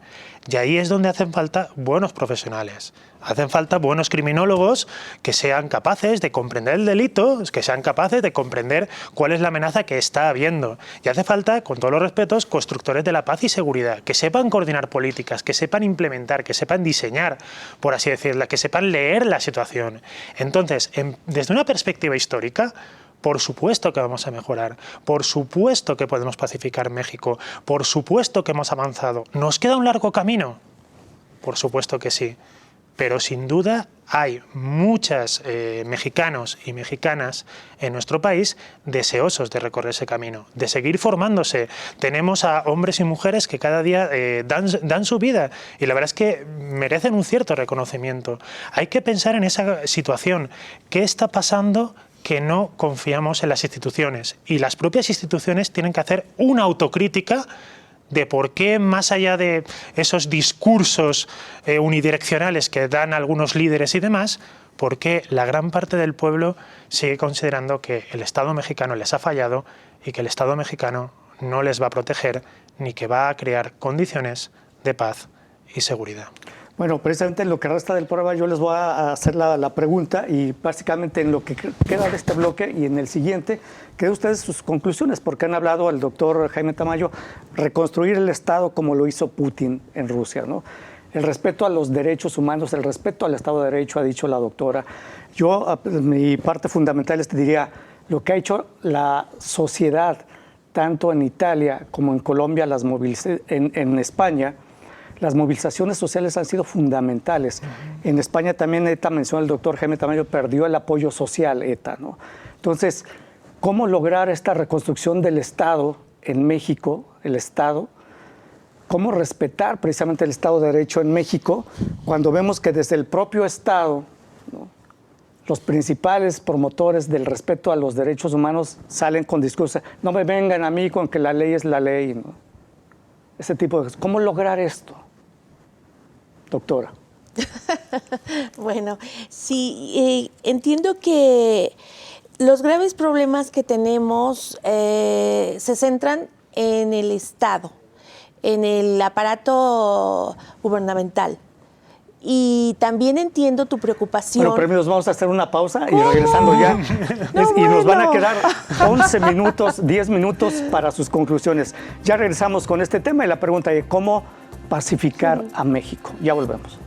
Y ahí es donde hacen falta buenos profesionales. Hacen falta buenos criminólogos que sean capaces de comprender el delito, que sean capaces de comprender cuál es la amenaza que está habiendo. Y hace falta, con todos los respetos, constructores de la paz y seguridad, que sepan coordinar políticas, que sepan implementar, que sepan diseñar, por así decirlo, que sepan leer la situación. Entonces, desde una perspectiva histórica, por supuesto que vamos a mejorar, por supuesto que podemos pacificar México, por supuesto que hemos avanzado. ¿Nos queda un largo camino? Por supuesto que sí. Pero sin duda hay muchos mexicanos y mexicanas en nuestro país deseosos de recorrer ese camino, de seguir formándose. Tenemos a hombres y mujeres que cada día dan su vida y la verdad es que merecen un cierto reconocimiento. Hay que pensar en esa situación. ¿Qué está pasando? Que no confiamos en las instituciones y las propias instituciones tienen que hacer una autocrítica de por qué, más allá de esos discursos unidireccionales que dan algunos líderes y demás, por qué la gran parte del pueblo sigue considerando que el Estado mexicano les ha fallado y que el Estado mexicano no les va a proteger ni que va a crear condiciones de paz y seguridad. Bueno, precisamente en lo que resta del programa yo les voy a hacer la pregunta y básicamente en lo que queda de este bloque y en el siguiente, queden ustedes sus conclusiones, porque han hablado al doctor Jaime Tamayo, reconstruir el Estado como lo hizo Putin en Rusia, ¿no? El respeto a los derechos humanos, el respeto al Estado de Derecho, ha dicho la doctora. Yo, mi parte fundamental diría, lo que ha hecho la sociedad, tanto en Italia como en Colombia, en España, las movilizaciones sociales han sido fundamentales. En España también ETA, mencionó el doctor Jaime Tamayo, perdió el apoyo social ETA, ¿no? Entonces, ¿cómo lograr esta reconstrucción del Estado en México, el Estado? ¿Cómo respetar precisamente el Estado de Derecho en México cuando vemos que desde el propio Estado, ¿no?, los principales promotores del respeto a los derechos humanos salen con discursos, no me vengan a mí con que la ley es la ley, ¿no? Ese tipo de cosas. ¿Cómo lograr esto, doctora? Bueno, sí, entiendo que los graves problemas que tenemos se centran en el Estado, en el aparato gubernamental. Y también entiendo tu preocupación. Bueno, premios, vamos a hacer una pausa y regresando ya. Y nos van a quedar 11 minutos, 10 minutos para sus conclusiones. Ya regresamos con este tema y la pregunta de cómo pacificar a México. Ya volvemos.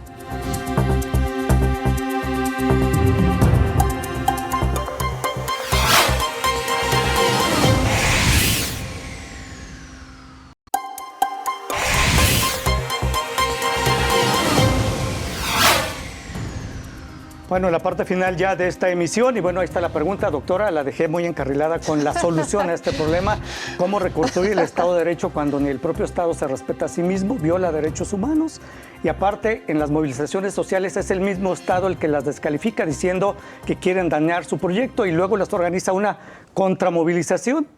Bueno, la parte final ya de esta emisión y bueno, ahí está la pregunta, doctora, la dejé muy encarrilada con la solución a este problema, cómo reconstruir el Estado de Derecho cuando ni el propio Estado se respeta a sí mismo, viola derechos humanos y aparte en las movilizaciones sociales es el mismo Estado el que las descalifica diciendo que quieren dañar su proyecto y luego les organiza una contramovilización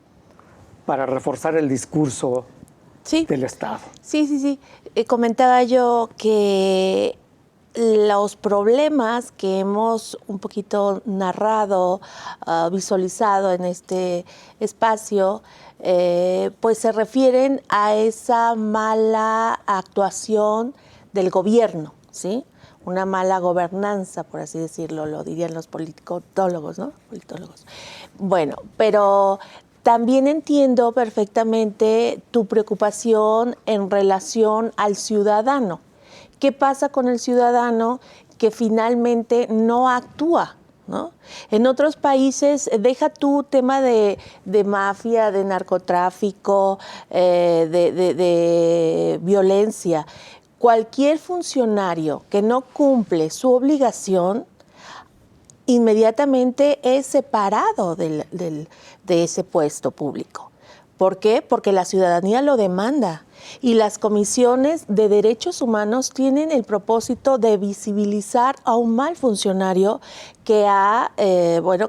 para reforzar el discurso del Estado. Sí. Comentaba yo que los problemas que hemos un poquito narrado, visualizado en este espacio, pues se refieren a esa mala actuación del gobierno, ¿sí? Una mala gobernanza, por así decirlo, lo dirían los politólogos, ¿no? Politólogos. Bueno, pero también entiendo perfectamente tu preocupación en relación al ciudadano. ¿Qué pasa con el ciudadano que finalmente no actúa, ¿no? En otros países, deja tú tema de mafia, de narcotráfico, de violencia. Cualquier funcionario que no cumple su obligación, inmediatamente es separado de ese puesto público. ¿Por qué? Porque la ciudadanía lo demanda. Y las comisiones de derechos humanos tienen el propósito de visibilizar a un mal funcionario que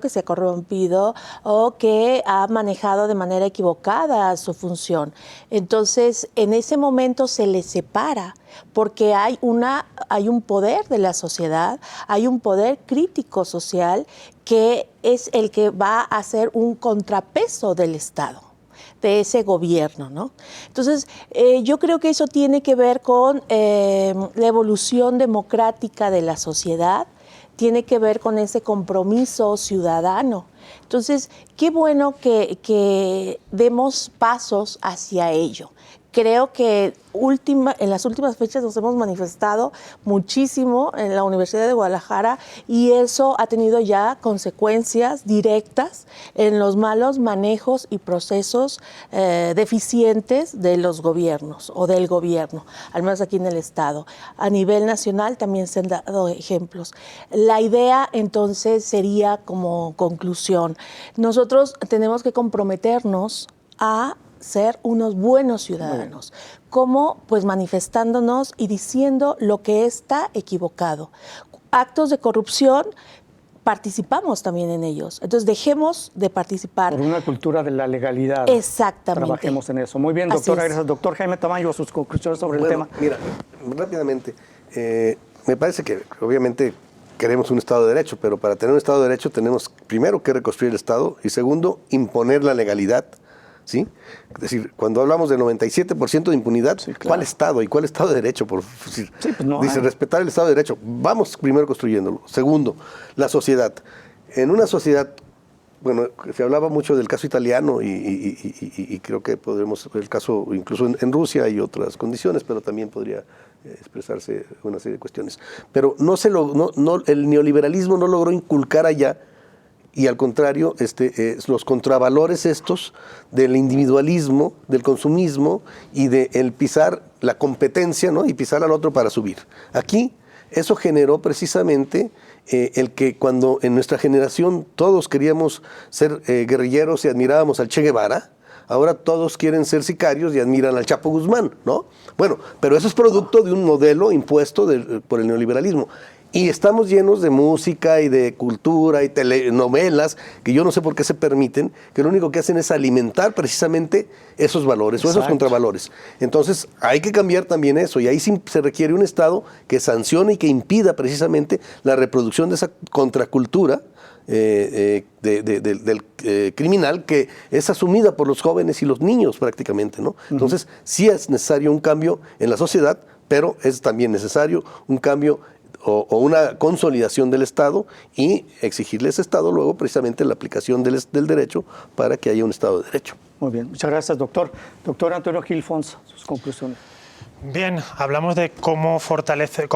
que se ha corrompido o que ha manejado de manera equivocada su función. Entonces, en ese momento se le separa porque hay un poder de la sociedad, hay un poder crítico social que es el que va a ser un contrapeso del Estado, de ese gobierno, ¿no? Entonces, yo creo que eso tiene que ver con la evolución democrática de la sociedad, tiene que ver con ese compromiso ciudadano. Entonces, qué bueno que demos pasos hacia ello. Creo que en las últimas fechas nos hemos manifestado muchísimo en la Universidad de Guadalajara y eso ha tenido ya consecuencias directas en los malos manejos y procesos deficientes de los gobiernos o del gobierno, al menos aquí en el Estado. A nivel nacional también se han dado ejemplos. La idea entonces sería como conclusión, nosotros tenemos que comprometernos a ser unos buenos ciudadanos. ¿Cómo? Pues manifestándonos y diciendo lo que está equivocado. Actos de corrupción, participamos también en ellos. Entonces, dejemos de participar. Por una cultura de la legalidad. Exactamente. Trabajemos en eso. Muy bien, doctora. Gracias. Doctor Jaime Tamayo, sus conclusiones sobre el tema. Mira, rápidamente, me parece que obviamente queremos un Estado de Derecho, pero para tener un Estado de Derecho tenemos primero que reconstruir el Estado y segundo, imponer la legalidad ¿sí? Es decir, cuando hablamos del 97% de impunidad, Sí, claro. ¿cuál Estado y cuál Estado de Derecho? Sí, pues no dice hay. respetar el Estado de Derecho. Vamos primero construyéndolo. Segundo, la sociedad. En una sociedad, bueno, se hablaba mucho del caso italiano y creo que podremos ver el caso incluso en Rusia hay otras condiciones, pero también podría expresarse una serie de cuestiones. Pero el neoliberalismo no logró inculcar allá, y al contrario, los contravalores estos del individualismo, del consumismo y de el pisar la competencia, ¿no? Y pisar al otro para subir. Aquí eso generó precisamente el que cuando en nuestra generación todos queríamos ser guerrilleros y admirábamos al Che Guevara, ahora todos quieren ser sicarios y admiran al Chapo Guzmán, ¿no? Bueno, pero eso es producto de un modelo impuesto por el neoliberalismo. Y estamos llenos de música y de cultura y telenovelas que yo no sé por qué se permiten, que lo único que hacen es alimentar precisamente esos valores o esos contravalores. Entonces hay que cambiar también eso y ahí sí se requiere un Estado que sancione y que impida precisamente la reproducción de esa contracultura del criminal que es asumida por los jóvenes y los niños prácticamente, ¿no? Entonces sí es necesario un cambio en la sociedad, pero es también necesario un cambio o una consolidación del Estado y exigirle a ese Estado luego precisamente la aplicación del derecho para que haya un Estado de Derecho. Muy bien, muchas gracias, doctor. Doctor Antonio Gil Fonso, sus conclusiones. Bien, hablamos de cómo fortalecer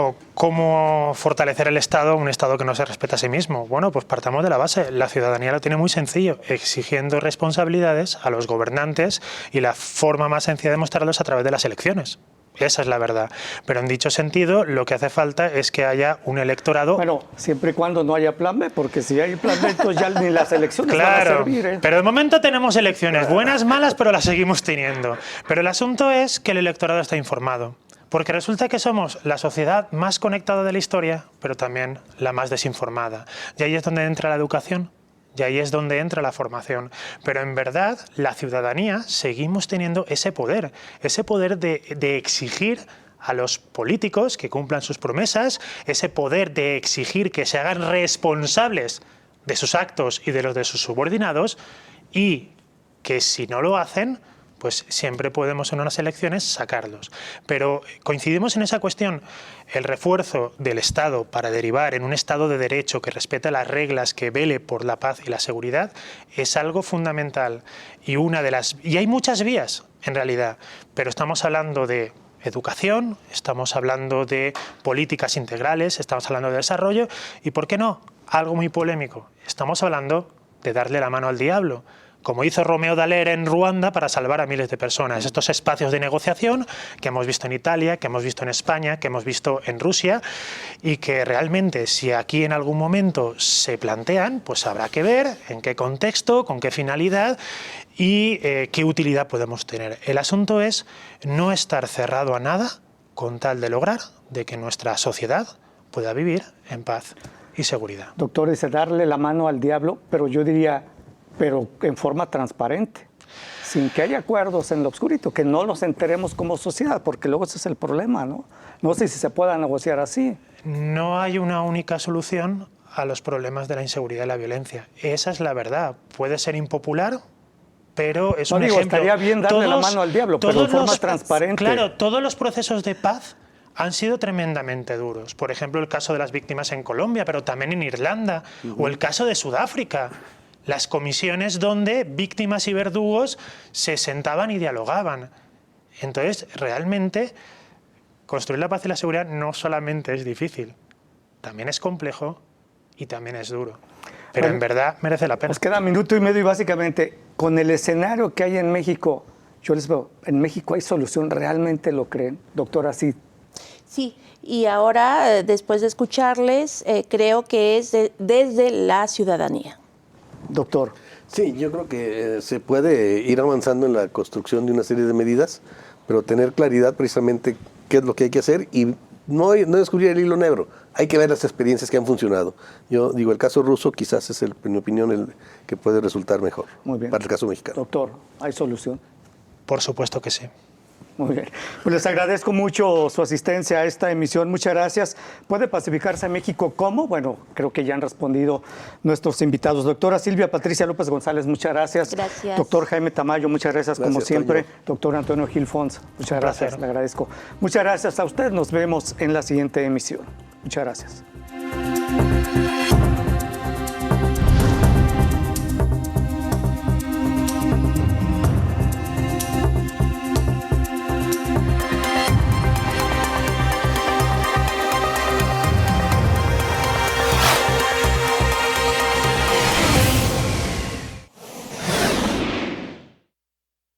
el Estado, un Estado que no se respeta a sí mismo. Bueno, pues partamos de la base. La ciudadanía lo tiene muy sencillo, exigiendo responsabilidades a los gobernantes y la forma más sencilla de mostrarlos es a través de las elecciones. Esa es la verdad. Pero en dicho sentido, lo que hace falta es que haya un electorado... Bueno, siempre y cuando no haya plan B, porque si hay plan B, entonces ya ni las elecciones van a Claro, servir, ¿eh? pero de momento tenemos elecciones, buenas, malas, pero las seguimos teniendo. Pero el asunto es que el electorado está informado. Porque resulta que somos la sociedad más conectada de la historia, pero también la más desinformada. Y ahí es donde entra la educación. Y ahí es donde entra la formación. Pero en verdad, la ciudadanía seguimos teniendo ese poder de exigir a los políticos que cumplan sus promesas, ese poder de exigir que se hagan responsables de sus actos y de los de sus subordinados, y que si no lo hacen, pues siempre podemos en unas elecciones sacarlos. Pero coincidimos en esa cuestión. El refuerzo del Estado para derivar en un Estado de Derecho que respete las reglas, que vele por la paz y la seguridad, es algo fundamental. Y hay muchas vías, en realidad, pero estamos hablando de educación, estamos hablando de políticas integrales, estamos hablando de desarrollo y, ¿por qué no?, algo muy polémico, estamos hablando de darle la mano al diablo, como hizo Romeo Dallaire en Ruanda para salvar a miles de personas. Estos espacios de negociación que hemos visto en Italia, que hemos visto en España, que hemos visto en Rusia, y que realmente si aquí en algún momento se plantean, pues habrá que ver en qué contexto, con qué finalidad y qué utilidad podemos tener. El asunto es no estar cerrado a nada con tal de lograr de que nuestra sociedad pueda vivir en paz y seguridad. Doctor, dice darle la mano al diablo, pero yo diría, pero en forma transparente, sin que haya acuerdos en lo oscurito, que no nos enteremos como sociedad, porque luego ese es el problema, ¿no? No sé si se pueda negociar así. No hay una única solución a los problemas de la inseguridad y la violencia. Esa es la verdad. Puede ser impopular, pero es un ejemplo. Estaría bien darle la mano al diablo, pero en forma transparente. Claro, todos los procesos de paz han sido tremendamente duros. Por ejemplo, el caso de las víctimas en Colombia, pero también en Irlanda, o el caso de Sudáfrica. Las comisiones donde víctimas y verdugos se sentaban y dialogaban. Entonces, realmente, construir la paz y la seguridad no solamente es difícil, también es complejo y también es duro. Pero en verdad merece la pena. Nos queda minuto y medio y básicamente, con el escenario que hay en México, yo les veo, ¿en México hay solución? ¿Realmente lo creen, doctora? Sí, y ahora, después de escucharles, creo que es desde la ciudadanía. Doctor. Sí, yo creo que se puede ir avanzando en la construcción de una serie de medidas, pero tener claridad precisamente qué es lo que hay que hacer y no descubrir el hilo negro. Hay que ver las experiencias que han funcionado. Yo digo, el caso ruso quizás es, en mi opinión, el que puede resultar mejor. Muy bien. Para el caso mexicano. Doctor, ¿hay solución? Por supuesto que sí. Muy bien. Pues les agradezco mucho su asistencia a esta emisión. Muchas gracias. ¿Puede pacificarse a México cómo? Bueno, creo que ya han respondido nuestros invitados. Doctora Silvia Patricia López González, muchas gracias. Gracias. Doctor Jaime Tamayo, muchas gracias como Gracias, siempre. Toño. Doctor Antonio Gil Fons, muchas gracias. placer. Le agradezco. Muchas gracias a usted. Nos vemos en la siguiente emisión. Muchas gracias.